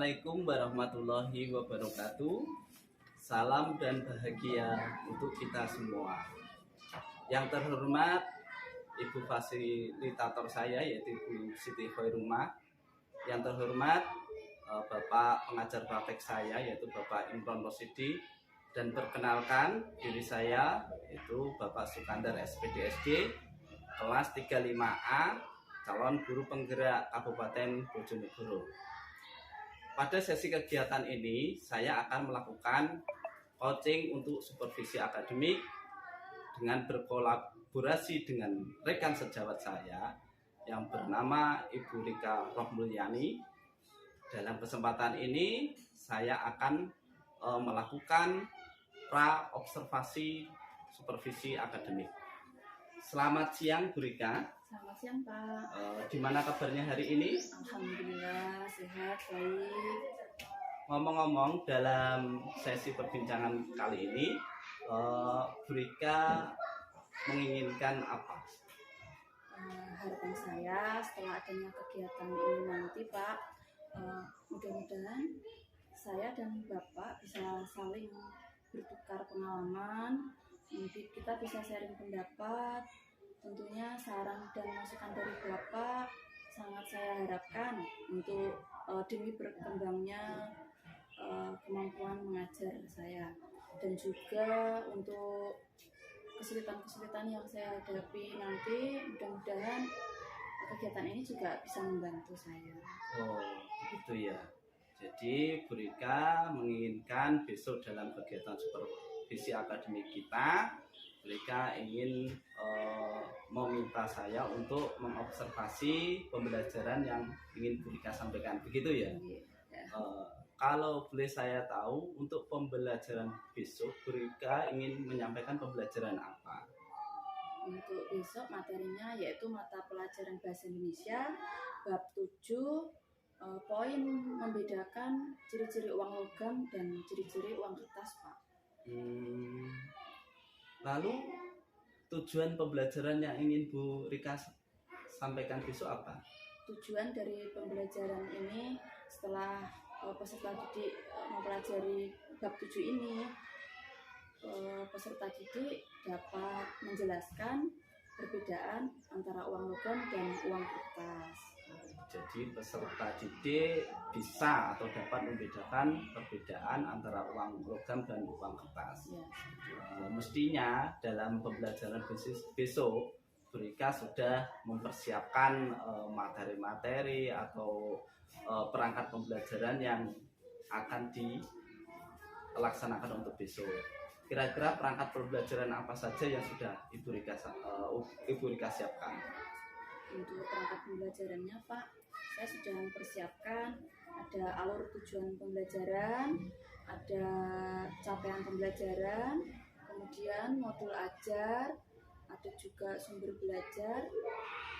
Assalamualaikum warahmatullahi wabarakatuh. Salam dan bahagia untuk kita semua. Yang terhormat Ibu fasilitator saya yaitu Ibu Siti Khairumah. Yang terhormat Bapak pengajar praktek saya yaitu Bapak Imron Rosidi. Dan perkenalkan diri saya yaitu Bapak Sukandar SPDSD kelas 35A, calon guru penggerak Kabupaten Bojonegoro. Pada sesi kegiatan ini, saya akan melakukan coaching untuk supervisi akademik dengan berkolaborasi dengan rekan sejawat saya yang bernama Ibu Rika Rohmulyani. Dalam kesempatan ini, saya akan melakukan pra-observasi supervisi akademik. Selamat siang, Bu Rika. Selamat siang, Pak. Gimana kabarnya hari ini? Alhamdulillah, sehat, baik. Ngomong-ngomong, dalam sesi perbincangan kali ini, Bu Rika menginginkan apa? Harapan saya setelah adanya kegiatan ini nanti, Pak, mudah-mudahan saya dan Bapak bisa saling bertukar pengalaman, kita bisa sharing pendapat. Tentunya saran dan masukan dari Bapak sangat saya harapkan untuk demi berkembangnya kemampuan mengajar saya, dan juga untuk kesulitan-kesulitan yang saya hadapi nanti, mudah-mudahan kegiatan ini juga bisa membantu saya. Oh, begitu ya. Jadi Bu Rika menginginkan besok dalam kegiatan supervisi akademik kita, Bu Rika ingin meminta saya untuk mengobservasi pembelajaran yang ingin Bu Rika sampaikan, begitu ya? Kalau boleh saya tahu, untuk pembelajaran besok Bu Rika ingin menyampaikan pembelajaran apa? Untuk besok materinya yaitu mata pelajaran Bahasa Indonesia bab 7, poin membedakan ciri-ciri uang logam dan ciri-ciri uang kertas, Pak. Lalu tujuan pembelajaran yang ingin Bu Rika sampaikan besok apa? Tujuan dari pembelajaran ini, setelah peserta didik mempelajari bab 7 ini, peserta didik dapat menjelaskan perbedaan antara uang logam dan uang kertas. Jadi peserta didik bisa atau dapat membedakan perbedaan antara uang logam dan uang kertas. Ya. Mestinya dalam pembelajaran besok Bu Rika sudah mempersiapkan materi-materi atau perangkat pembelajaran yang akan dilaksanakan untuk besok. Kira-kira perangkat pembelajaran apa saja yang sudah Ibu Rika siapkan? Untuk perangkat pembelajarannya, Pak, saya sudah mempersiapkan ada alur tujuan pembelajaran, ada capaian pembelajaran, kemudian modul ajar, ada juga sumber belajar,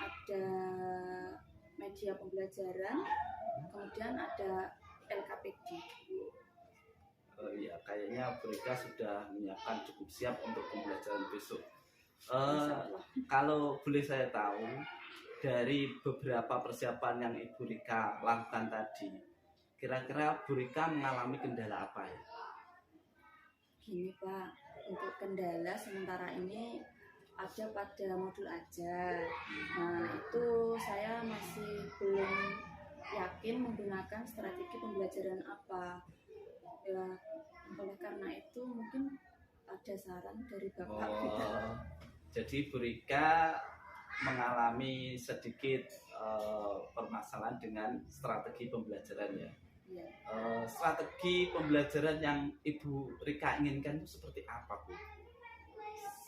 ada media pembelajaran, kemudian ada LKPD. Ya, kayaknya Bu Rika sudah menyiapkan cukup siap untuk pembelajaran besok. Kalau boleh saya tahu, dari beberapa persiapan yang Ibu Rika lakukan tadi, kira-kira Bu Rika mengalami kendala apa ya? Gini, Pak, untuk kendala sementara ini ada pada modul ajar. Nah, itu saya masih belum yakin menggunakan strategi pembelajaran apa. Ya, oleh karena itu mungkin ada saran dari Bapak. Jadi Bu Rika mengalami sedikit permasalahan dengan strategi pembelajaran ya. Ya. Strategi pembelajaran yang Ibu Rika inginkan itu seperti apa, Bu?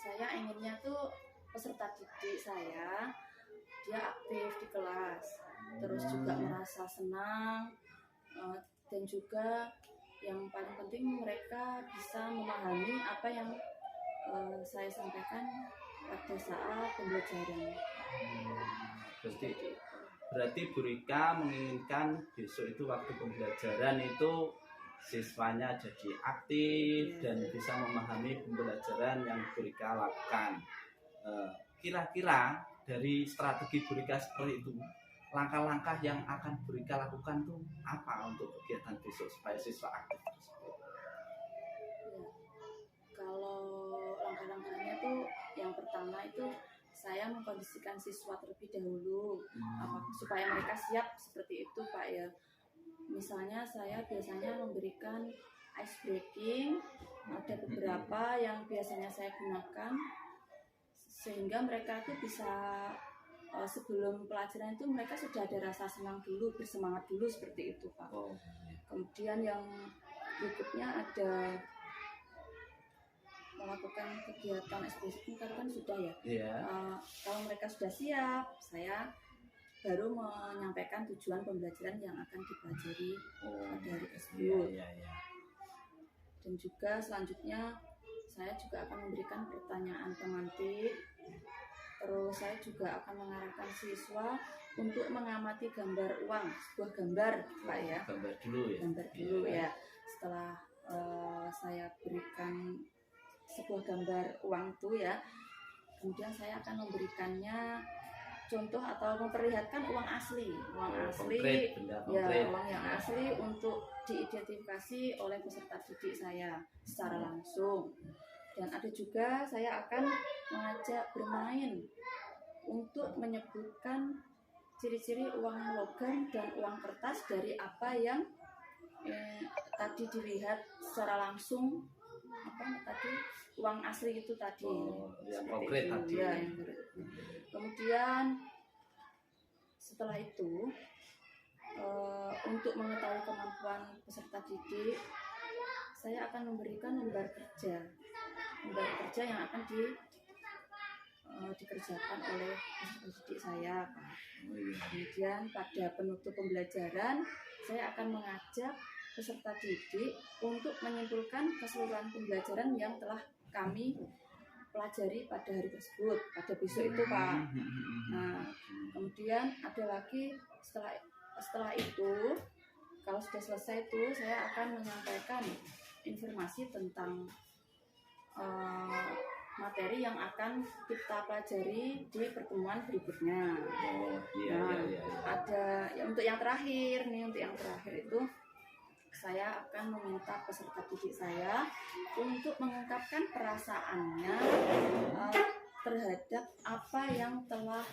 Saya inginnya tuh peserta didik saya dia aktif di kelas, terus juga merasa senang, dan juga yang paling penting mereka bisa memahami apa yang saya sampaikan pada saat pembelajaran. Berarti Bu Rika menginginkan besok itu waktu pembelajaran itu siswanya jadi aktif dan bisa memahami pembelajaran yang Bu Rika lakukan. Kira-kira dari strategi Bu Rika seperti itu, langkah-langkah yang akan Bu Rika lakukan tuh apa untuk kegiatan besok supaya siswa aktif tersebut? Ya, kalau langkah-langkahnya tuh yang pertama itu saya mengkondisikan siswa terlebih dahulu supaya mereka siap seperti itu Pak ya. Misalnya saya biasanya memberikan ice breaking, ada beberapa yang biasanya saya gunakan sehingga mereka tuh bisa sebelum pelajaran itu mereka sudah ada rasa senang dulu, bersemangat dulu seperti itu Pak. Kemudian yang berikutnya ada melakukan kegiatan ekspresi kan sudah ya. Kalau mereka sudah siap, saya baru menyampaikan tujuan pembelajaran yang akan dipelajari pada hari tersebut. Dan juga selanjutnya saya juga akan memberikan pertanyaan pemantik. Terus saya juga akan mengarahkan siswa untuk mengamati gambar uang, sebuah gambar Pak ya. Gambar dulu ya. Setelah saya berikan sebuah gambar uang itu ya, kemudian saya akan memberikannya contoh atau memperlihatkan uang asli, konkret, ya uang yang asli untuk diidentifikasi oleh peserta didik saya secara langsung. Dan ada juga saya akan mengajak bermain untuk menyebutkan ciri-ciri uang logam dan uang kertas dari apa yang tadi dilihat secara langsung, tadi uang asli itu tadi, yang konkret itu, tadi. Ya, yang kemudian setelah itu untuk mengetahui kemampuan peserta didik, saya akan memberikan lembar kerja yang akan dikerjakan oleh peserta didik saya. Kemudian pada penutup pembelajaran saya akan mengajak peserta didik untuk menyimpulkan keseluruhan pembelajaran yang telah kami pelajari pada hari tersebut, pada besok itu Pak. Nah, kemudian ada lagi setelah itu, kalau sudah selesai itu saya akan menyampaikan informasi tentang materi yang akan kita pelajari di pertemuan berikutnya. Ada untuk yang terakhir itu saya akan meminta peserta didik saya untuk mengungkapkan perasaannya terhadap apa yang telah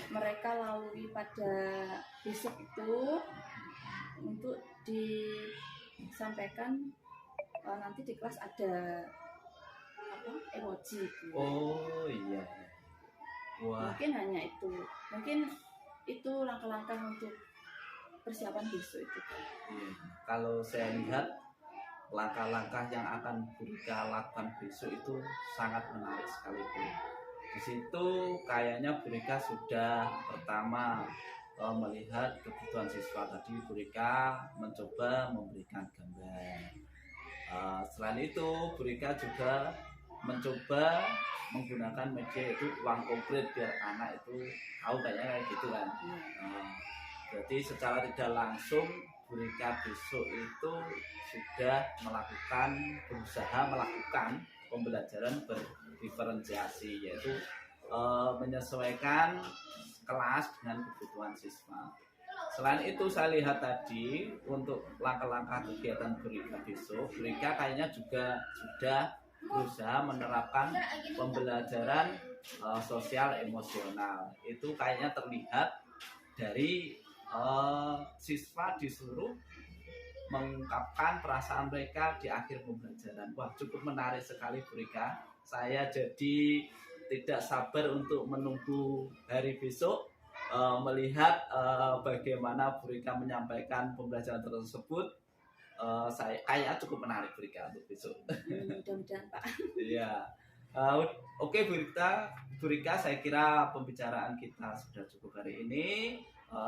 mereka lalui pada besok itu, untuk disampaikan nanti di kelas ada emoji. Wah. Mungkin itu langkah-langkah untuk persiapan besok itu. Kalau saya lihat langkah-langkah yang akan Bu Rika lakukan besok itu sangat menarik sekali Bu. Di situ kayaknya Bu Rika sudah pertama melihat kebutuhan siswa tadi. Bu Rika mencoba memberikan gambar. Selain itu Bu Rika juga mencoba menggunakan media itu uang konkret biar anak itu tahu kayaknya kayak gitu kan. Jadi secara tidak langsung Bu Rika besok itu sudah berusaha melakukan pembelajaran berdiferensiasi, yaitu menyesuaikan kelas dengan kebutuhan siswa. Selain itu saya lihat tadi untuk langkah-langkah kegiatan Bu Rika besok, Bu Rika kayaknya juga sudah berusaha menerapkan pembelajaran sosial emosional. Itu kayaknya terlihat dari siswa disuruh mengungkapkan perasaan mereka di akhir pembelajaran. Wah, cukup menarik sekali Bu Rika. Saya jadi tidak sabar untuk menunggu hari besok, melihat bagaimana Bu Rika menyampaikan pembelajaran tersebut. Saya kayaknya cukup menarik Bu Rika untuk besok. Mudah-mudahan Pak. Iya. Oke Bu Rika, saya kira pembicaraan kita sudah cukup hari ini.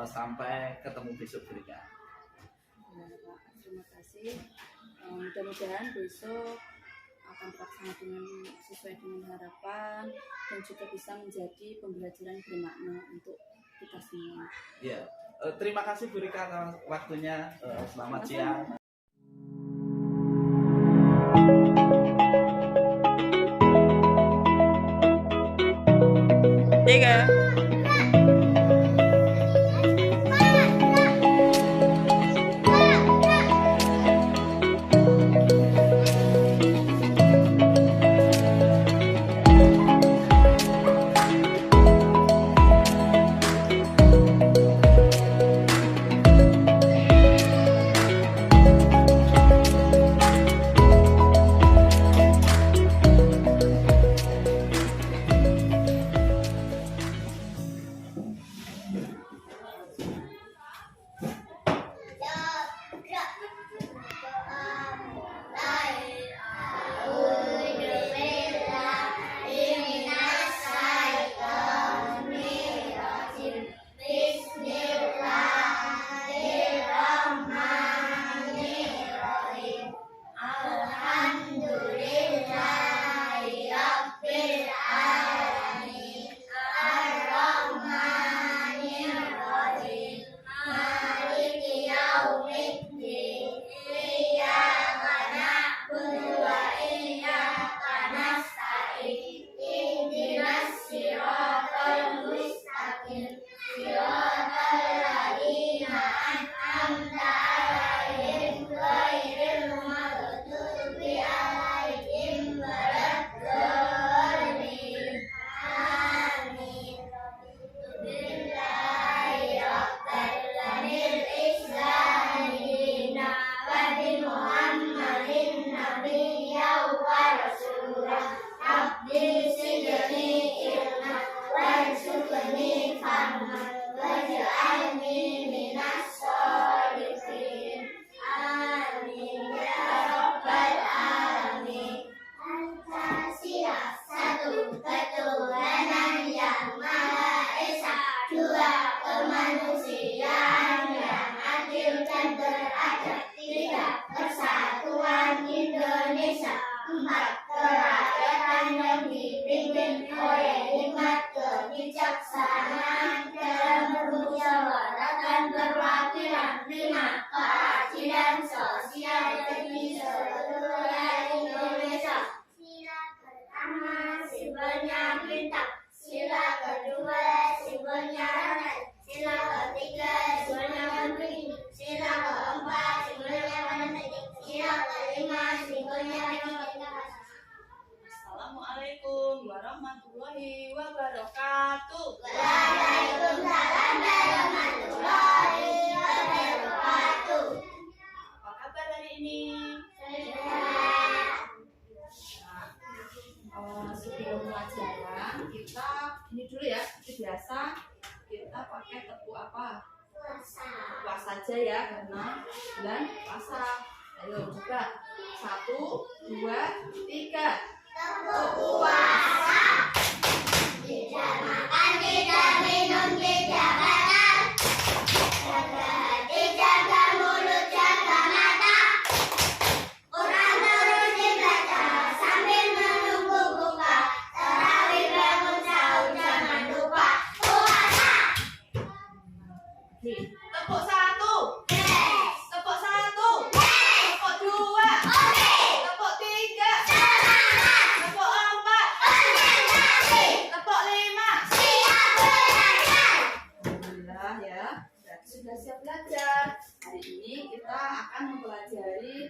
Sampai ketemu besok Bu Rika. Ya, Pak, terima kasih. Mudah-mudahan besok akan terlaksana sesuai dengan harapan dan juga bisa menjadi pembelajaran bermakna untuk kita semua. Ya, terima kasih Bu Rika atas waktunya. Selamat siang. Tiga. dipimpin oleh hikmat kebijaksanaan dalam bermusyawarah dan perwakilan lima keadilan sosial bagi seluruh rakyat Indonesia. Sila pertama simbolnya bintang, sila kedua simbolnya rantai, sila ketiga simbolnya menteri, sila keempat simbolnya rantai, sila kelima simbolnya Assalamualaikum warahmatullahi wabarakatuh. Waalaikumsalam warahmatullahi wabarakatuh. Apa kabar hari ini? Sebelum pelajaran kita ini dulu ya, seperti biasa kita pakai tepuk apa? Puasa saja ya, karena bulan puasa. Ayo coba 1, 2, 3. Tepuk puasa. Tidak makan, tidak minum, tidak makan. Jaga hati, jaga mulut, jaga mata. Quran terus dibaca sambil menunggu buka. Tarawih bangun sahur jangan lupa. Puasa. Tepuk 1. Yes. Tepuk 1. Yes. Tepuk 2. Oke. Tepuk 3. Semangat. Tepuk 4. Konsentrasi. Tepuk 5. Siap belajar. Alhamdulillah ya, berarti sudah siap belajar. Hari ini kita akan mempelajari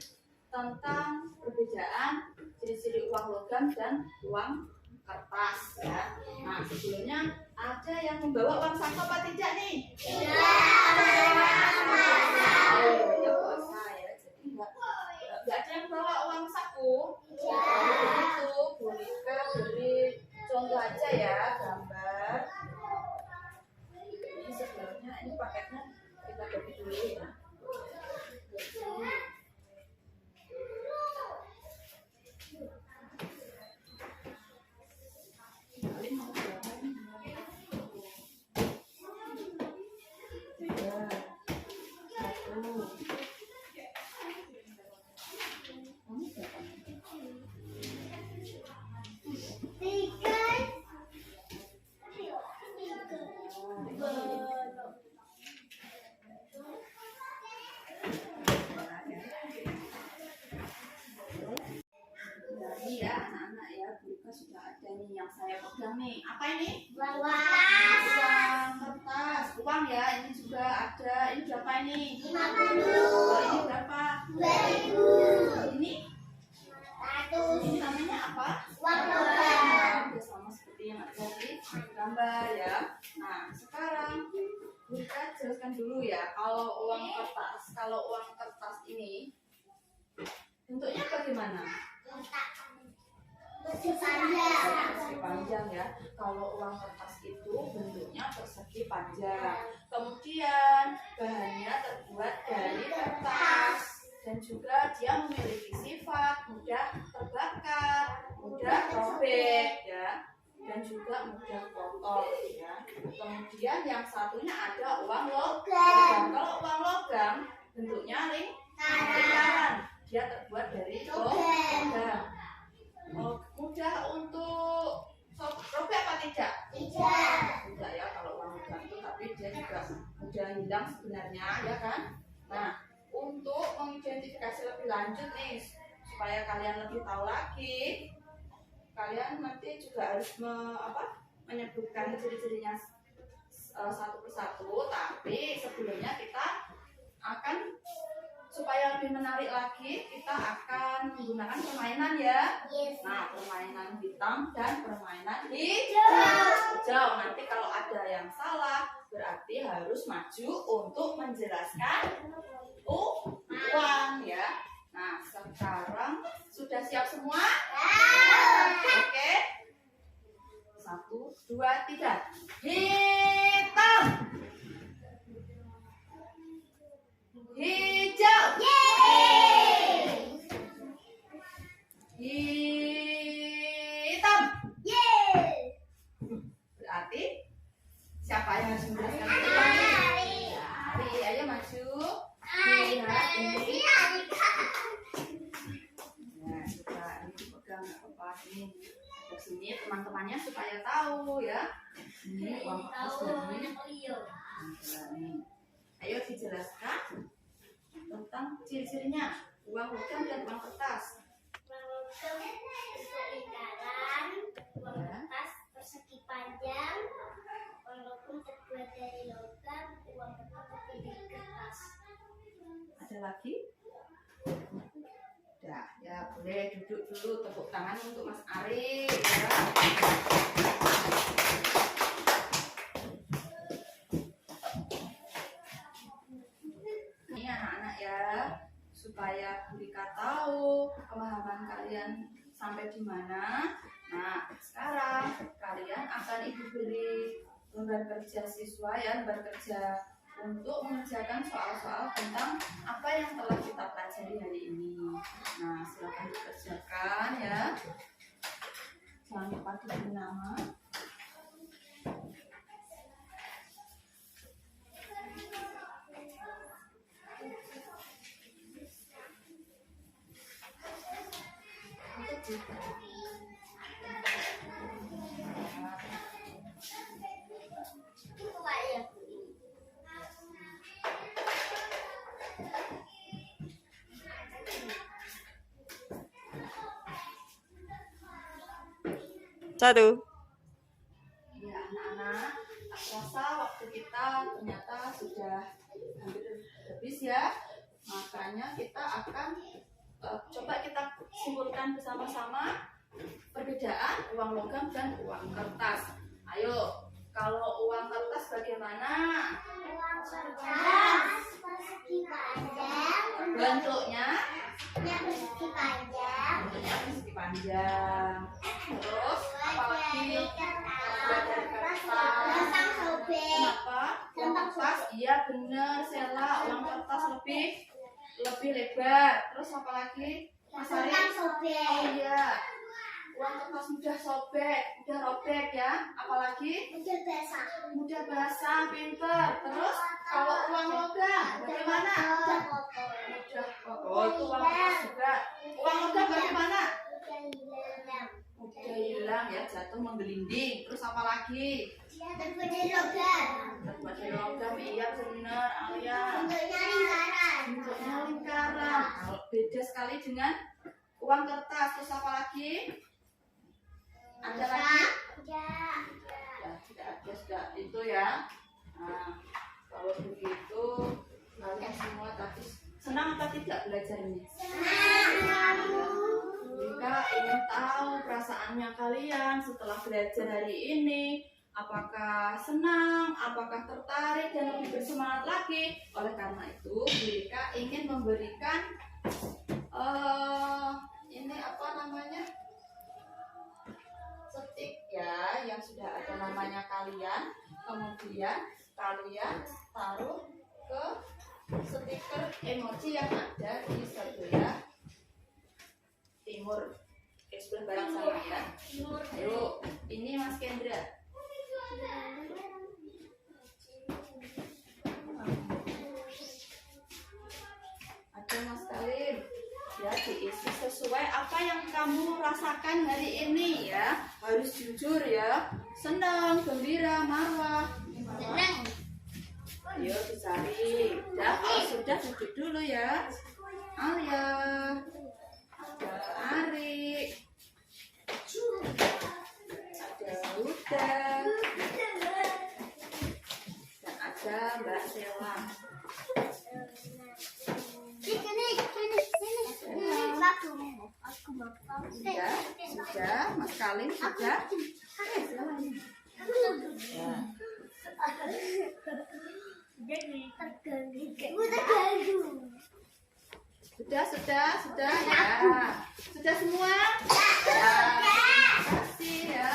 tentang perbedaan ciri-ciri uang logam dan uang kertas ya. Nah, sebelumnya ada yang membawa uang saku apa tidak nih? Ya puasa ya, jadi nggak ada yang bawa uang saku. Itu boneka beri contoh aja ya, gambar. Ini sebelumnya ini paketnya kita bagi dulu ya. Paling mau berapa nih? 3, 1. Kamu berapa? Jadi ya anak-anak ya, buka sudah ada nih yang saya pegang nih. Apa ini? Uang kertas, uang ya. Ini juga ada. Ini berapa ini? 50. Oh, ini berapa? 2000. Ini? Ini namanya apa? Uang logam. Udah sama seperti yang ada di gambar ya. Nah, sekarang kita jelaskan dulu ya. Kalau uang kertas ini bentuknya bagaimana? Persegi panjang ya. Kalau uang kertas itu bentuknya persegi panjang. Kemudian bahannya terbuat dari kertas dan juga dia memiliki sifat mudah terbakar, mudah robek ya, dan juga mudah kotor ya. Kemudian yang satunya ada uang logam. Kalau uang logam bentuknya lingkaran, dia terbuat dari logam. Mudah untuk robek apa tidak? Tidak ya kalau uang logam itu, tapi dia juga mudah hilang sebenarnya ya kan. Nah, untuk mengidentifikasi lebih lanjut nih supaya kalian lebih tahu lagi, kalian nanti juga harus menyebutkan ciri-cirinya satu persatu. Tapi sebelumnya kita akan, supaya lebih menarik lagi, kita akan menggunakan permainan ya. Nah, permainan hitam dan permainan hijau. Nanti kalau ada yang salah berarti harus maju untuk menjelaskan uang ya. Nah, sekarang sudah siap semua? Oke. 1, 2, 3. Hitam. Hijau. Hitam. Berarti siapa yang harus menjelaskan uang? Ari, ayo maju. Lihat ini. Nah, coba ini dipegang nggak apa-apa. Ini ada di sini teman-temannya supaya tahu ya. Ini uang kertas dan ini. Ayo dijelaskan tentang ciri-cirinya uang logam dan uang kertas. Uang logam bentuk lingkaran, uang kertas persegi panjang, uang logam terbuat dari logam, uang kertas terbuat dari kertas. Ada lagi? Ya, boleh duduk dulu, tepuk tangan untuk Mas Ari ya. Ini anak-anak ya, supaya Bu Rika tahu pemahaman kalian sampai di mana. Nah, sekarang kalian akan Ibu beri lembar kerja siswa ya, lembar kerja untuk mengerjakan soal-soal tentang apa yang telah kita pelajari hari ini. Nah, silakan dikerjakan ya. Jangan lupa diberi nama. Itu Pak ya. 1. Ya, anak-anak, rasa waktu kita ternyata sudah hampir habis ya. Makanya kita akan coba kita simpulkan bersama-sama perbedaan uang logam dan uang kertas. Ayo, kalau uang kertas bagaimana? Uang kertas persegi panjang. Bentuknya? Persegi panjang. Bentuknya persegi panjang. Terus apalagi? Terbuat dari kertas. Gampang sobek. Kenapa? Uang kertas? Iya benar, Sela. Uang kertas lebih lebar. Terus apa lagi? Mas Ari? Gampang Oh sobek. iya. Uang kertas mudah sobek, mudah robek ya. Apalagi? Mudah basah. Mudah basah, pinter. Terus kalau uang logam bagaimana? Mudah kotor. Mudah kotor. Oh, itu uang kertas juga. Uang logam bagaimana? Mudah hilang. Mudah hilang ya, jatuh menggelinding. Terus apa lagi? Dia terbuat dari logam. Terbuat dari logam, iya benar, Alia. Bentuknya lingkaran. Bentuknya lingkaran. Kalau beda sekali dengan uang kertas. Terus apa lagi? Ada lagi? Ya. Ya, tidak ada, sudah itu ya. Nah, kalau begitu kalian semua tadi senang atau tidak belajarnya? Jika ingin tahu perasaannya kalian setelah belajar hari ini, apakah senang, apakah tertarik dan lebih bersemangat lagi? Oleh karena itu, Rika ingin memberikan ini apa namanya? Stik ya, yang sudah ada namanya kalian. Kemudian kalian taruh ke stiker emoji yang ada di sebelah timur. Sebelah barat sana ya. Ayo, ini Mas Kendra. Ada Mas Kalim. Ya, diisi sesuai apa yang kamu rasakan hari ini ya. Harus jujur ya. Senang, gembira, marwah. Senang. Ayo dicari. Ya, kalau sudah duduk dulu ya. Alia, ada Ari, ada Huda, dan ada Mbak Sela. Sudah, Mas Kalim sudah. Ya. Sudah ya. Sudah semua? Ya. Terima kasih ya.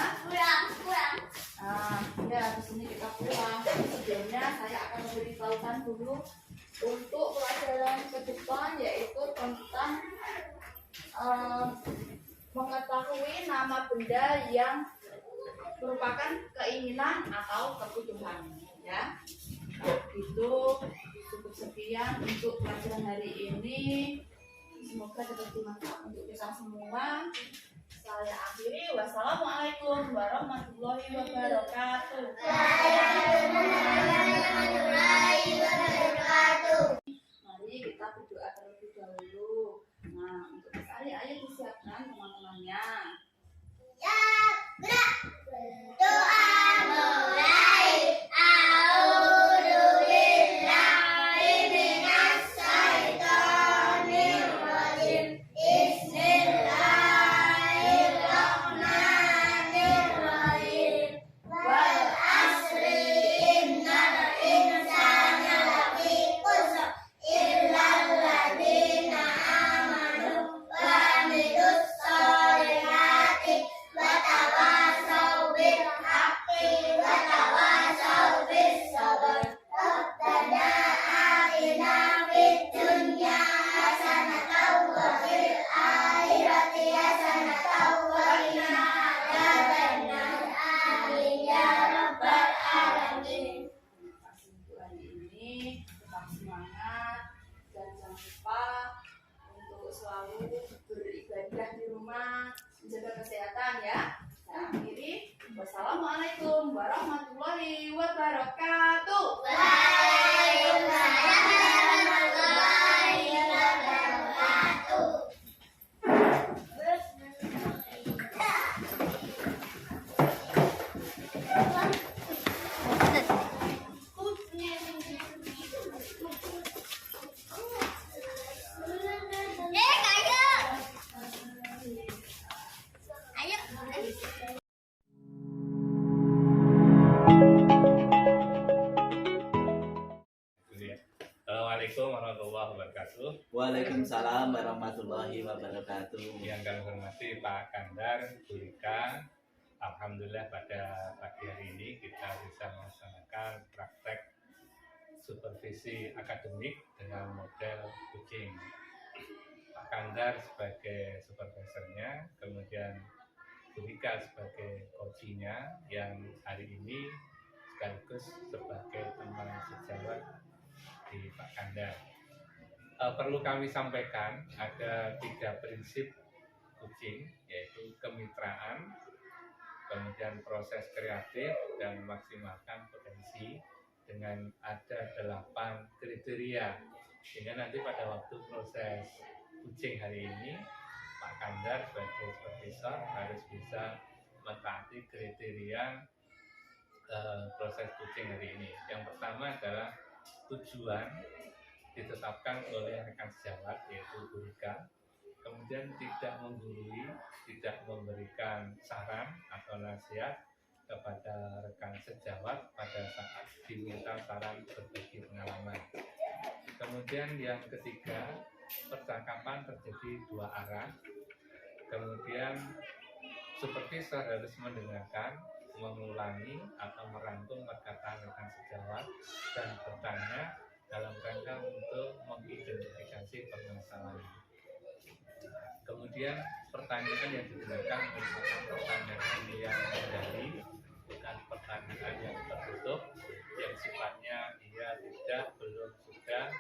Ya, di sini kita pulang. Sebelumnya saya akan memberitahukan dulu untuk pelajaran ke depan, yaitu tentang mengetahui nama benda yang merupakan keinginan atau kebutuhan ya. Itu cukup sekian untuk pelajaran hari ini. Semoga dapat bermanfaat untuk kita semua. Saya akhiri. Wassalamualaikum. Waalaikumsalam warahmatullahi wabarakatuh. Mari kita berdoa terlebih dahulu. Nah, untuk Mas Ari, ayo disiapkan teman-temannya. Doa mulai. A'udzubillahi minasyaitonirrajim. Bismillahirrahmanirrahim. Wal asri innal insana lafi khusr illal ladzina amanu wa amilus sholihati wa tawasaw bil haqqi wa tawasaw bis sabr. Rabbana atina fid dunya hasanatan wa fil akhirati hasanatan wa qina adzabannar. Amin ya rabbal alamin. Terima kasih untuk hari ini. Tetap semangat dan jangan lupa untuk selalu beribadah di rumah, menjaga kesehatan ya. Saya akhiri. Wassalamualaikum warahmatullahi wabarakatuh. Waalaikumsalam warahmatullahi wabarakatuh. Ayo. Assalamualaikum warahmatullahi wabarakatuh. Waalaikumsalam warahmatullahi wabarakatuh. Yang kami hormati Pak Kandar, Bu Rika. Alhamdulillah pada pagi hari ini kita bisa melaksanakan praktek supervisi akademik dengan model kucing. Pak Kandar sebagai supervisornya, kemudian Bu Rika sebagai coachingnya, yang hari ini sekaligus sebagai teman sejawat di Pak Kandar. Perlu kami sampaikan ada 3 prinsip kucing, yaitu kemitraan, kemudian proses kreatif, dan maksimalkan potensi dengan ada 8 kriteria. Sehingga nanti pada waktu proses kucing hari ini, Pak Kandar sebagai supervisor harus bisa mentaati kriteria proses kucing hari ini. Yang pertama adalah tujuan ditetapkan oleh rekan sejawat, yaitu Bu Rika. Kemudian tidak menggurui, tidak memberikan saran atau nasihat kepada rekan sejawat pada saat diminta saran berbagi pengalaman. Kemudian yang ketiga, percakapan terjadi 2 arah. Kemudian supervisor harus mendengarkan, mengulangi atau merangkum perkataan rekan sejawat dan bertanya dalam rangka untuk mengidentifikasi permasalahan. Kemudian pertanyaan yang digunakan merupakan pertanyaan yang menggali, bukan pertanyaan yang tertutup, yang sifatnya iya, tidak, belum, sudah,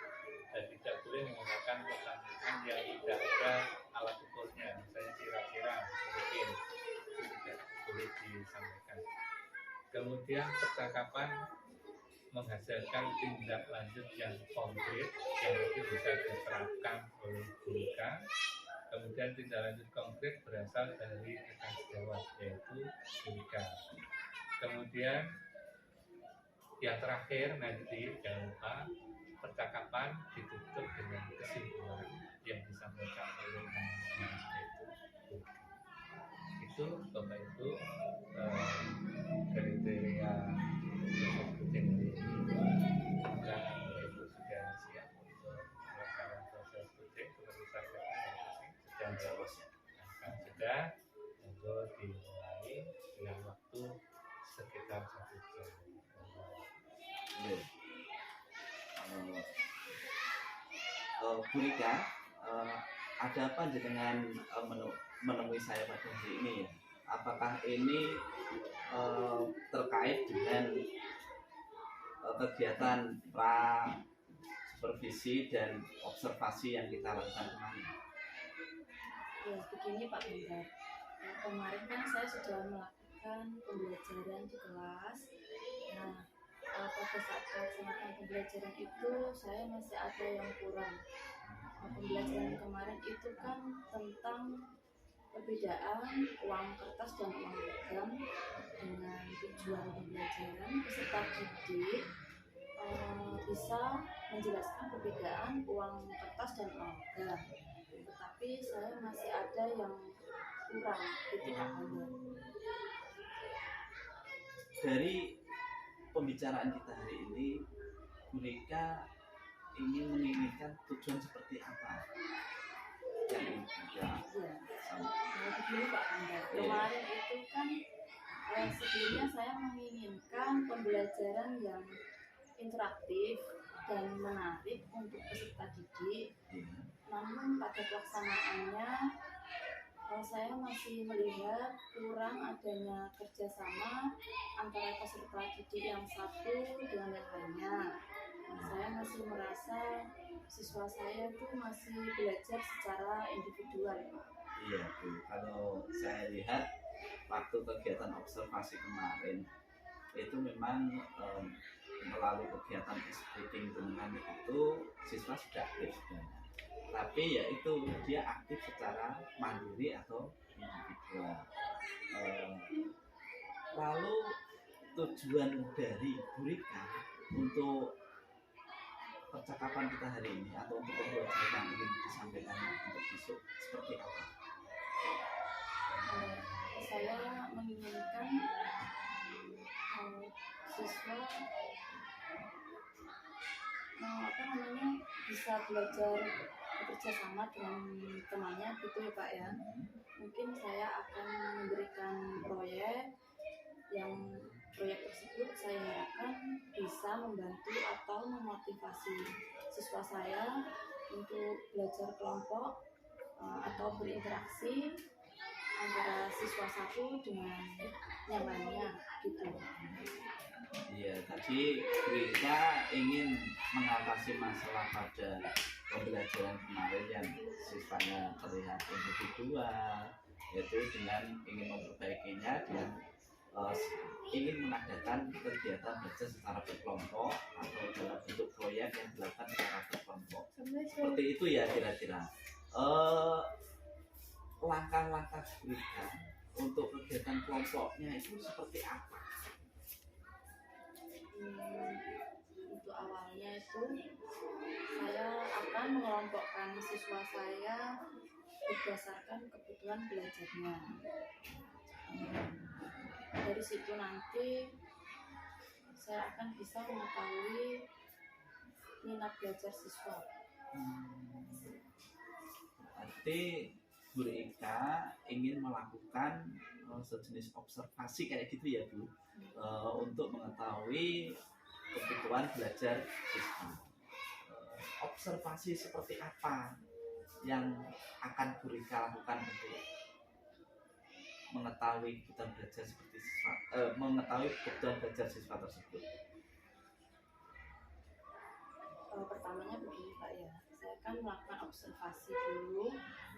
dan tidak boleh menggunakan pertanyaan yang tidak ada alat ukurnya, misalnya kira-kira, mungkin, itu tidak boleh disampaikan. Kemudian percakapan menghasilkan tindak lanjut yang konkret yang nanti bisa diterapkan oleh Bu Rika. Kemudian tindak lanjut konkret berasal dari rekan sejawat, yaitu Bu Rika. Kemudian yang terakhir nanti jangan lupa percakapan ditutup dengan kesimpulan yang disampaikan oleh yaitu Bu Rika. Itu Bapak Ibu kriteria proses kucing ini. Maka Bapak Ibu sudah siap untuk melaksanakan proses kucing seperti saya katakan, kucing sudah, monggo dimulai dengan waktu sekitar 1 jam. Bu Rika, ada apa dengan menemui saya pada hari ini ya? Apakah ini terkait dengan kegiatan supervisi dan observasi yang kita lakukan kemarin? Ya, begini Pak Kandar. Kemarin kan saya sudah melaksanakan pembelajaran di kelas. Nah, pada saat melaksanakan pembelajaran itu saya masih ada yang kurang. Pembelajaran kemarin itu kan tentang perbedaan uang kertas dan uang logam. Dengan tujuan pembelajaran, peserta didik bisa menjelaskan perbedaan uang kertas dan uang logam. Tetapi saya masih ada yang kurang, itu apanya. Dari pembicaraan kita hari ini, mereka ingin menginginkan tujuan seperti apa yang ingin kita Begini Pak Anda, kemarin itu kan sebelumnya saya menginginkan pembelajaran yang interaktif dan menarik untuk peserta didik. Namun pada pelaksanaannya saya masih melihat kurang adanya kerjasama antara peserta didik yang satu dengan yang lainnya. Saya masih merasa siswa saya itu masih belajar secara individual. Iya Bu, kalau saya lihat waktu kegiatan observasi kemarin itu memang melalui kegiatan reading dengan itu siswa sudah aktif sebenarnya. Tapi ya itu dia aktif secara mandiri atau individual. Lalu tujuan dari Burika untuk percakapan kita hari ini atau untuk pembelajaran yang ingin disampaikan untuk besok seperti apa? Saya menginginkan siswa bisa belajar bekerja sama dengan temannya gitu ya Pak ya. Mungkin saya akan memberikan proyek tersebut saya harapkan bisa membantu atau memotivasi siswa saya untuk belajar kelompok atau berinteraksi antara siswa satu dengan yang lainnya gitu. Iya, tadi Burika ingin mengatasi masalah pada pembelajaran kemarin yang siswanya terlihat individual, yaitu dengan ingin memperbaikinya dan ingin mengadakan kegiatan belajar secara berkelompok atau dalam bentuk proyek yang dilakukan secara berkelompok. Seperti itu ya kira-kira. Langkah-langkah Burika untuk kegiatan kelompoknya itu seperti apa? Untuk awalnya itu saya akan mengelompokkan siswa saya berdasarkan kebutuhan belajarnya. Dari situ nanti saya akan bisa mengetahui minat belajar siswa. Berarti Burika ingin melakukan sejenis observasi kayak gitu ya Bu, untuk mengetahui kebutuhan belajar siswa. Observasi seperti apa yang akan Burika lakukan untuk mengetahui kebutuhan belajar seperti siswa, mengetahui kebutuhan belajar siswa tersebut? Pertamanya begini Pak ya, saya akan melakukan observasi dulu,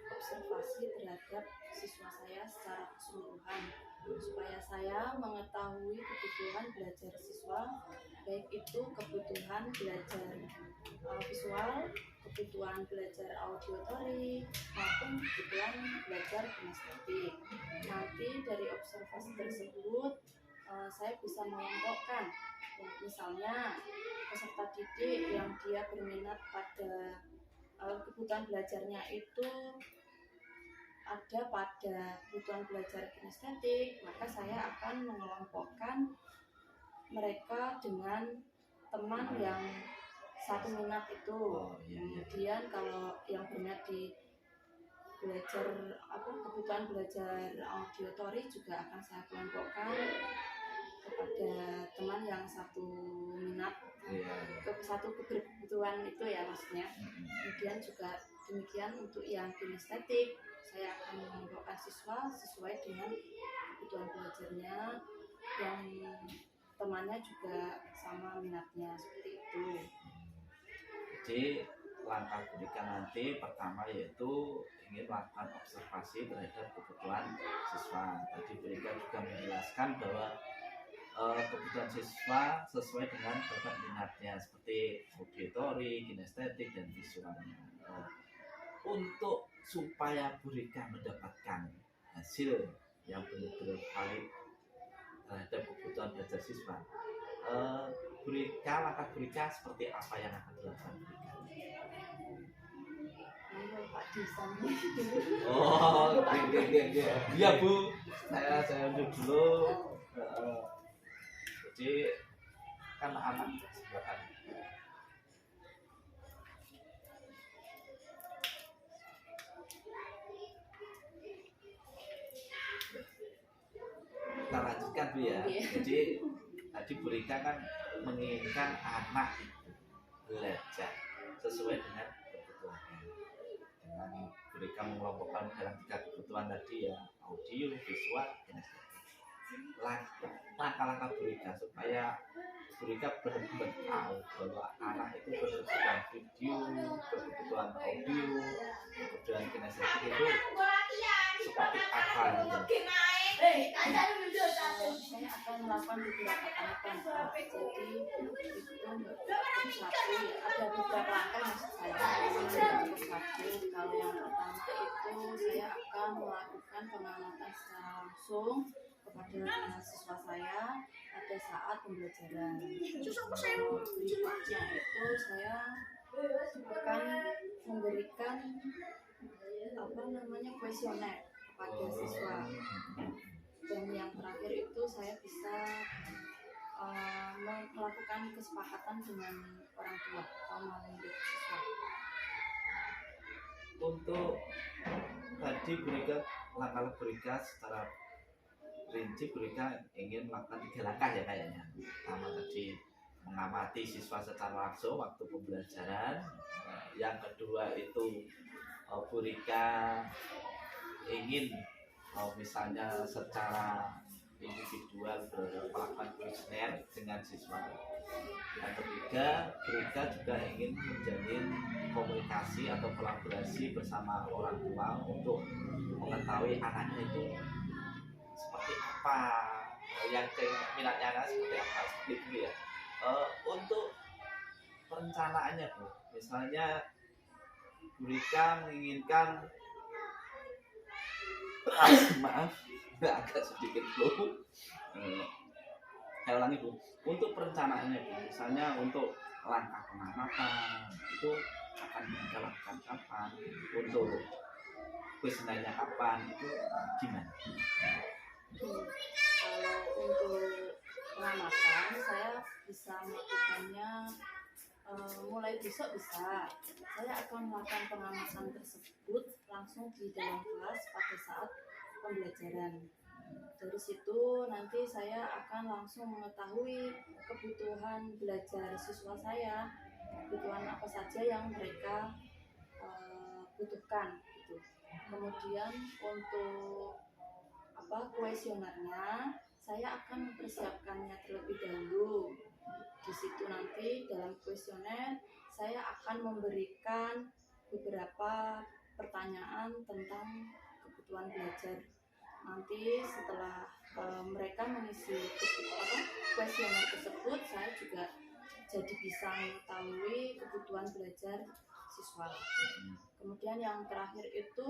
observasi terhadap siswa saya secara keseluruhan supaya saya mengetahui kebutuhan belajar siswa, baik itu kebutuhan belajar visual, kebutuhan belajar auditory maupun kebutuhan belajar kinestetik. Nanti dari observasi tersebut saya bisa mengelompokkan, misalnya peserta didik yang dia berminat pada kebutuhan belajarnya itu ada pada kebutuhan belajar kinestetik, maka saya akan mengelompokkan mereka dengan teman yang satu minat itu. Kemudian kalau yang berminat di belajar kebutuhan belajar auditory juga akan saya kelompokkan kepada teman yang satu minat, satu kebutuhan itu ya maksudnya. Kemudian juga demikian untuk yang kinestetik, saya akan mengelompokkan siswa sesuai dengan kebutuhan belajarnya, yang temannya juga sama minatnya, seperti itu. Jadi langkah Burika nanti pertama yaitu ingin melakukan observasi terhadap kebutuhan siswa. Tadi Burika juga menjelaskan menjelaskan bahwa kebutuhan siswa sesuai dengan bakat minatnya seperti auditori, kinestetik, dan visualnya. Untuk supaya mereka mendapatkan hasil yang benar-benar valid terhadap kebutuhan belajar siswa, langkah mereka seperti apa yang akan dilakukan mereka? Pak Desannya Oh, iya Bu, saya unjuk dulu. Jadi kan anak silakan. Kita lanjutkan Bu ya. Jadi tadi Bu Rika kan menginginkan anak belajar sesuai dengan kebutuhannya. Dengan Bu Rika mengelompokkan dalam 3 kebutuhan tadi ya, audio, visual, kinestetik. Langkah-langkah Bu Rika supaya Bu Rika benar-benar tahu bahwa anak itu berkebutuhan video, berkebutuhan audio, kebutuhan kinestetik itu seperti apa gitu. saya akan melakukan beberapa tahapan, Pak. Jadi itu nggak cukup satu ya, ada beberapa langkah maksud saya. Nggak cukup satu. Kalau yang pertama itu saya akan melakukan pengamatan secara langsung kepada siswa saya pada saat pembelajaran. Berikutnya itu saya akan memberikan kuesioner kepada siswa. Dan yang terakhir itu saya bisa melakukan kesepakatan dengan orang tua atau melalui siswa. Untuk tadi Bu Rika, langkah Bu Rika secara rinci Bu Rika ingin melakukan 3 langkah ya kayaknya. Pertama tadi mengamati siswa secara langsung waktu pembelajaran. Yang kedua itu Bu Rika ingin misalnya secara individual melakukan kuesioner dengan siswa. Yang ketiga, Bu Rika juga ingin menjalin komunikasi atau kolaborasi bersama orang tua untuk mengetahui anaknya itu seperti apa, yang minatnya anak seperti apa, seperti itu ya. Untuk perencanaannya Bu, misalnya Bu Rika menginginkan maaf agak sedikit flu. Saya ulangi Bu, untuk perencanaannya Bu, misalnya untuk langkah pengamatan itu akan kita lakukan kapan, untuk kuesionernya kapan, itu gimana? Kalau untuk pengamatan saya bisa melakukannya mulai besok bisa. Saya akan melakukan pengamatan tersebut langsung di dalam kelas pada saat pembelajaran. Dari situ nanti saya akan langsung mengetahui kebutuhan belajar siswa saya, kebutuhan apa saja yang mereka butuhkan gitu. Kemudian untuk kuesionernya saya akan mempersiapkannya terlebih dahulu. Di situ nanti dalam kuesioner saya akan memberikan beberapa pertanyaan tentang kebutuhan belajar. Nanti setelah mereka mengisi kuesioner tersebut, saya juga jadi bisa mengetahui kebutuhan belajar siswa. Kemudian yang terakhir itu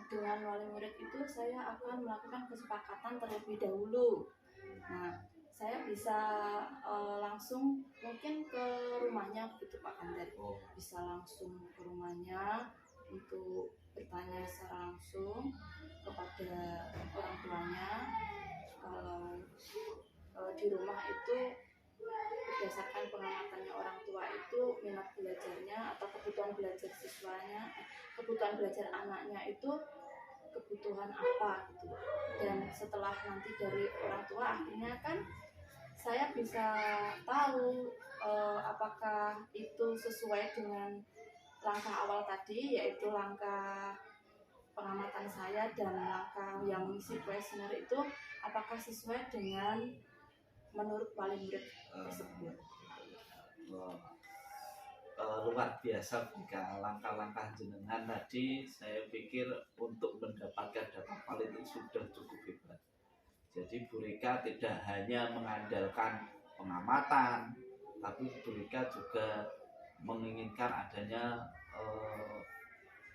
dengan wali murid itu saya akan melakukan kesepakatan terlebih dahulu. Nah, saya bisa langsung mungkin ke rumahnya begitu Pak Kandar, bisa langsung ke rumahnya untuk bertanya secara langsung kepada orang tuanya. Kalau di rumah itu berdasarkan pengamatannya orang tua itu minat belajarnya atau kebutuhan belajar siswanya, kebutuhan belajar anaknya itu kebutuhan apa gitu. Dan setelah nanti dari orang tua akhirnya kan saya bisa tahu apakah itu sesuai dengan langkah awal tadi, yaitu langkah pengamatan saya, dan langkah yang mengisi kuesioner itu apakah sesuai dengan menurut wali murid tersebut. Luar biasa jika langkah-langkah jenengan tadi, saya pikir untuk mendapatkan data valid itu sudah cukup hebat. Jadi Bu Rika tidak hanya mengandalkan pengamatan, tapi Bu Rika juga menginginkan adanya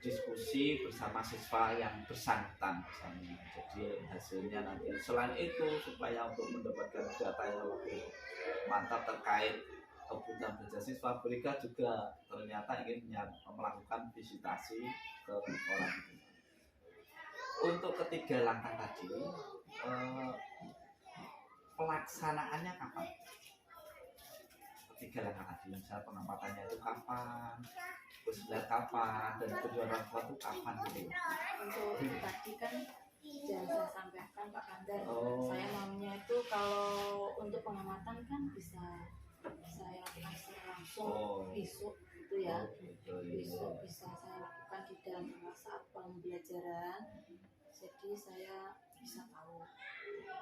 diskusi bersama siswa yang bersangkutan misalnya. Jadi hasilnya nanti selain itu supaya untuk mendapatkan data yang lebih mantap terkait kebutuhan belajar siswa, Bu Rika juga ternyata ingin melakukan visitasi ke orang tua. Untuk ketiga langkah tadi, pelaksanaannya kapan? Ketiga langkah tadi, misalnya pengamatannya itu kapan, terus lihat kapan, dan kedua orang tua itu kapan gitu. Untuk tadi kan jangan saya sampaikan Pak Kandar. Oh. Saya maunya itu kalau untuk pengamatan kan bisa saya lakukan secara langsung besok gitu ya. Besok bisa saya lakukan di dalam saat pembelajaran. Jadi saya bisa tahu.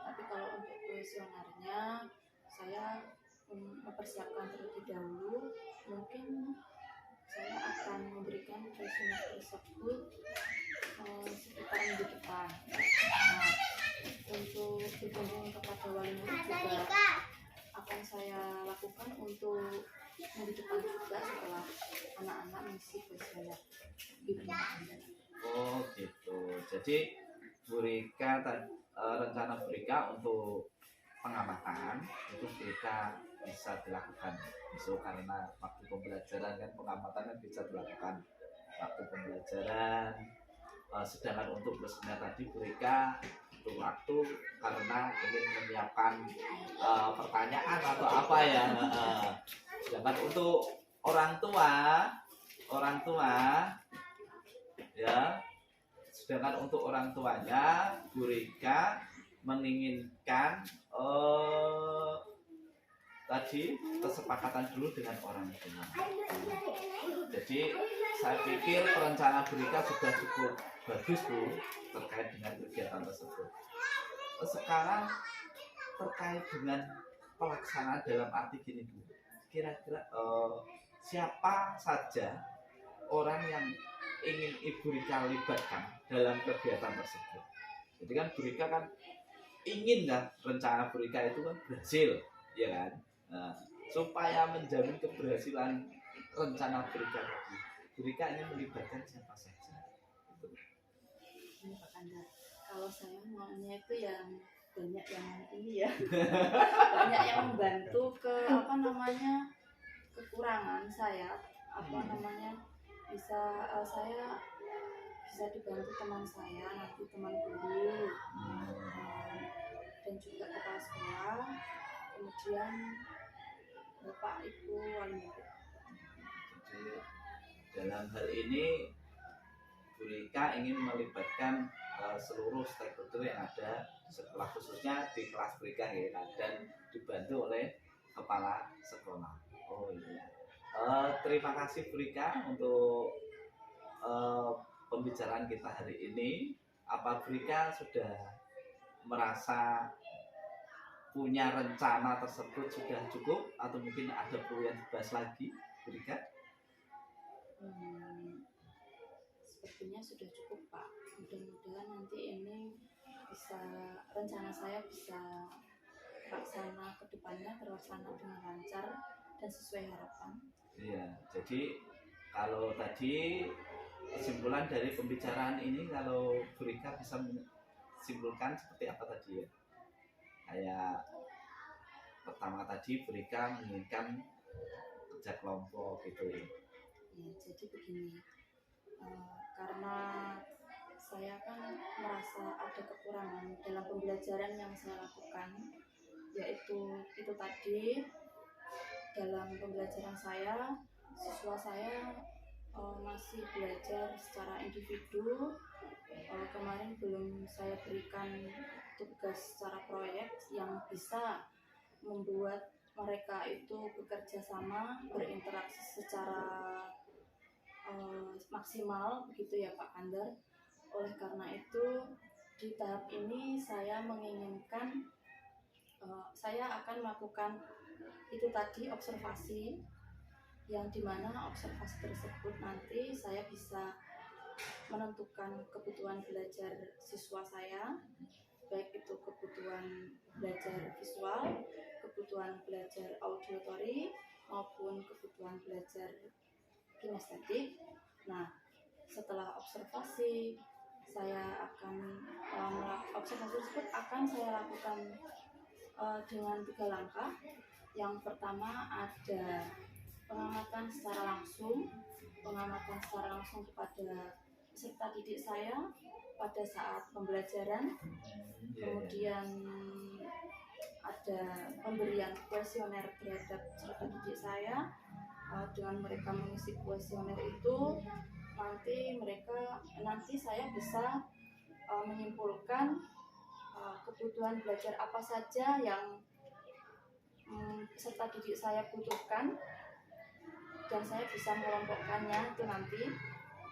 Tapi kalau untuk kuesionernya saya mempersiapkan terlebih dahulu. Mungkin saya akan memberikan kuesioner tersebut sekitar minggu depan. Nah, untuk berkunjung kepada wali murid juga akan saya lakukan untuk minggu depan juga setelah anak-anak mengisi kuesioner. Oh gitu. Jadi Bu Rika, rencana Bu Rika untuk pengamatan itu Bu Rika bisa dilakukan besok karena waktu pembelajaran kan pengamatan kan bisa dilakukan waktu pembelajaran. Sedangkan untuk kuesioner tadi Bu Rika butuh waktu karena ingin menyiapkan pertanyaan atau apa ya. Sedangkan untuk orang tua ya, sedangkan untuk orang tuanya Bu Rika menginginkan tadi kesepakatan dulu dengan orang tua. Jadi saya pikir perencanaan Bu Rika sudah cukup bagus Bu terkait dengan kegiatan tersebut. Sekarang terkait dengan pelaksanaan dalam arti gini Bu, kira-kira siapa saja orang yang ingin Ibu Rika libatkan dalam kegiatan tersebut. Jadi kan Bu Rika kan ingin kan rencana Bu Rika itu kan berhasil, ya kan? Nah, supaya menjamin keberhasilan rencana Bu Rika tadi, Bu Rika ingin melibatkan siapa saja. Gitu. Ini Pak Kandar, kalau saya maunya itu yang banyak yang ini ya, banyak yang membantu ke kekurangan saya, saya bisa dibantu teman saya, nanti teman guru, dan juga kepala sekolah, kemudian bapak ibu wali murid. Jadi dalam hal ini Bu Rika ingin melibatkan seluruh stakeholder yang ada di sekolah, khususnya di kelas Bu Rika ya, dan dibantu oleh kepala sekolah. Oh iya. Terima kasih Bu Rika untuk pembicaraan kita hari ini. Apa Bu Rika sudah merasa punya rencana tersebut sudah cukup atau mungkin ada perlu yang dibahas lagi Bu Rika? Sepertinya sudah cukup Pak. Mudah-mudahan nanti ini rencana saya bisa terlaksana ke depannya, terlaksana dengan lancar dan sesuai harapan. Iya, jadi kalau tadi kesimpulan dari pembicaraan ini, kalau Bu Rika bisa menyimpulkan seperti apa tadi ya? Kayak pertama tadi Bu Rika menginginkan kerja kelompok gitu ya. Ya, jadi begini, karena saya kan merasa ada kekurangan dalam pembelajaran yang saya lakukan, yaitu itu tadi. Dalam pembelajaran saya, siswa saya masih belajar secara individu. Kemarin belum saya berikan tugas secara proyek yang bisa membuat mereka itu bekerja sama, berinteraksi secara maksimal, begitu ya Pak Kandar. Oleh karena itu, di tahap ini saya menginginkan saya akan melakukan itu tadi observasi, yang dimana observasi tersebut nanti saya bisa menentukan kebutuhan belajar siswa saya, baik itu kebutuhan belajar visual, kebutuhan belajar auditory, maupun kebutuhan belajar kinestetik. Nah, setelah observasi, observasi tersebut akan saya lakukan dengan 3 langkah. Yang pertama ada pengamatan secara langsung kepada peserta didik saya pada saat pembelajaran. Kemudian ada pemberian kuesioner terhadap peserta didik saya. Dengan mereka mengisi kuesioner itu, nanti saya bisa menyimpulkan kebutuhan belajar apa saja yang peserta didik saya butuhkan, dan saya bisa mengelompokkannya itu nanti.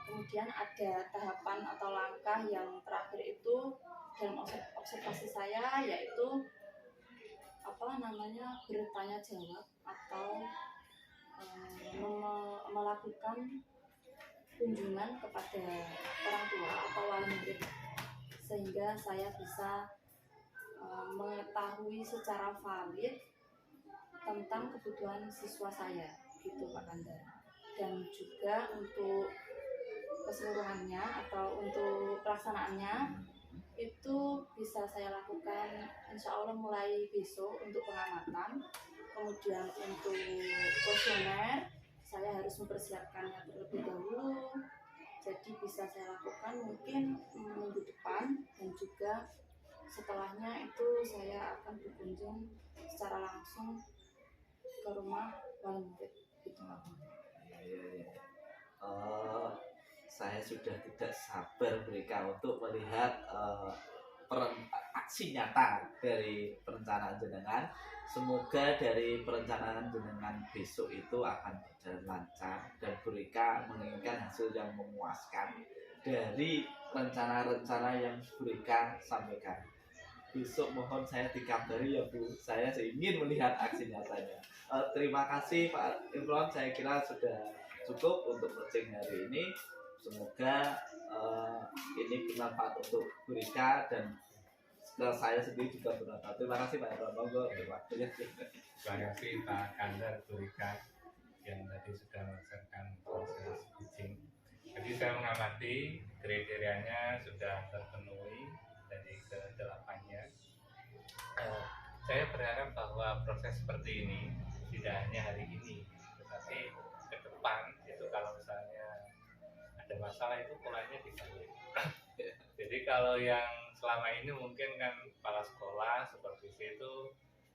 Kemudian ada tahapan atau langkah yang terakhir itu dalam observasi saya, yaitu bertanya jawab atau melakukan kunjungan kepada orang tua atau wali murid, sehingga saya bisa mengetahui secara valid tentang kebutuhan siswa saya, gitu Pak Kandar. Dan juga untuk keseluruhannya atau untuk pelaksanaannya itu bisa saya lakukan insya Allah mulai besok untuk pengamatan. Kemudian untuk kuesioner saya harus mempersiapkannya terlebih dahulu, jadi bisa saya lakukan mungkin minggu depan, dan juga setelahnya itu saya akan berkunjung secara langsung ke rumah wali murid gitu. Saya sudah tidak sabar mereka untuk melihat aksi nyata dari perencanaan jenengan. Semoga dari perencanaan jenengan besok itu akan berjalan lancar dan mereka menginginkan hasil yang memuaskan dari rencana-rencana yang mereka sampaikan. Besok mohon saya dikabari ya Bu, saya ingin melihat aksi nyatanya. Terima kasih Pak Imron, saya kira sudah cukup untuk coaching hari ini. Semoga ini bermanfaat untuk mereka dan saya sendiri juga bermanfaat. Terima kasih Pak Imron. Terima kasih Pak Kandar Burika yang tadi sudah melaksanakan proses coaching. Jadi saya mengamati kriterianya sudah terpenuhi dari ke-8-nya. Saya berharap bahwa proses seperti ini tidak hanya hari ini, tetapi ke depan itu kalau misalnya ada masalah itu polanya dibalik. Jadi kalau yang selama ini mungkin kan kepala sekolah supervisi itu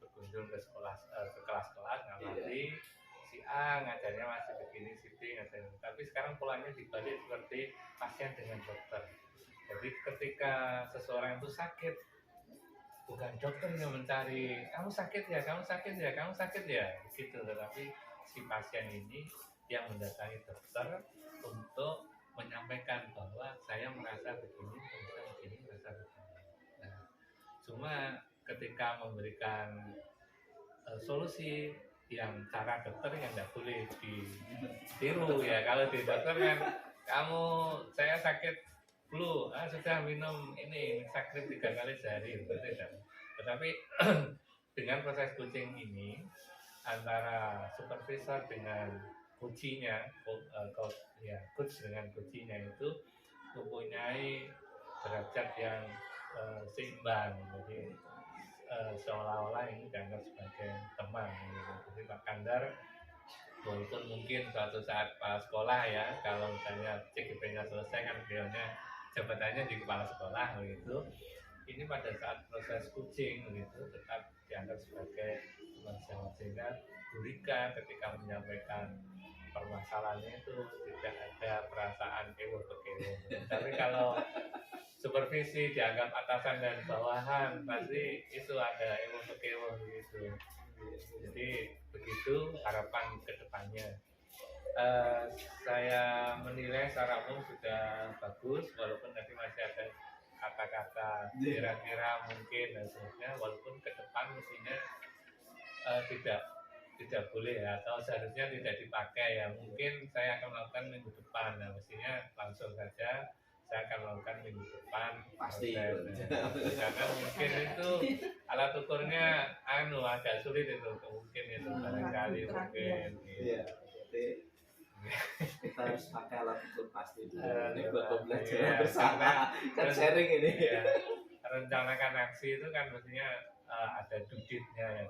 berkunjung ke kelas-kelas ngamati, si A ngajarnya masih begini, si B ngajarnya, tapi sekarang polanya dibalik seperti pasien dengan dokter. Jadi ketika seseorang itu sakit, bukan dokter yang mencari kamu sakit ya gitu, tetapi si pasien ini yang mendatangi dokter untuk menyampaikan bahwa saya merasa begini. Nah, cuma ketika memberikan solusi yang cara dokter yang tidak boleh ditiru ya. Kalau di dokter kan saya sakit flu, sudah minum ini sakit 3 kali sehari, tetapi dengan proses coaching ini antara supervisor dengan coachnya, coach dengan coachnya itu mempunyai derajat yang seimbang. Jadi seolah-olah ini dianggap sebagai teman. Jadi Pak Kandar, walaupun mungkin suatu saat kepala sekolah ya, kalau misalnya CGP-nya selesai kan beliaunya jabatannya di kepala sekolah begitu. Ini pada saat proses coaching begitu tetap dianggap sebagai teman sejawat, sehingga Burika ketika menyampaikan permasalahannya itu tidak ada perasaan ewo-bekewo. Tapi kalau supervisi dianggap atasan dan bawahan, pasti itu ada ewo-bekewo gitu. Jadi begitu harapan kedepannya. Saya menilai secara umum sudah bagus, walaupun nanti masih ada kata-kata kira-kira mungkin dan seterusnya, walaupun ke depan mestinya tidak boleh ya, atau seharusnya tidak dipakai ya. Mungkin saya akan melakukan minggu depan, nah mestinya langsung saja saya akan melakukan minggu depan pasti karena mungkin itu alat alat ukurnya agak sulit itu, mungkin itu barangkali mungkin. Iya. Jadi kita harus pakai alat ukur pasti. Iya, Ini buat iya. belajar Iya, bersama. Kan sharing ini. Iya. Rencanakan aksi itu kan mestinya ada duditnya ya,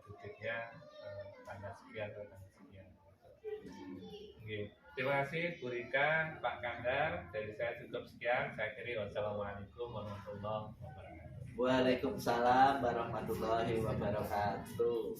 tanggal sekian atau tanggal sekian. Oke. Terima kasih Bu Rika, Pak Kandar. Dari saya cukup sekian. Saya kira wassalamualaikum warahmatullahi wabarakatuh. Waalaikumsalam warahmatullahi wabarakatuh.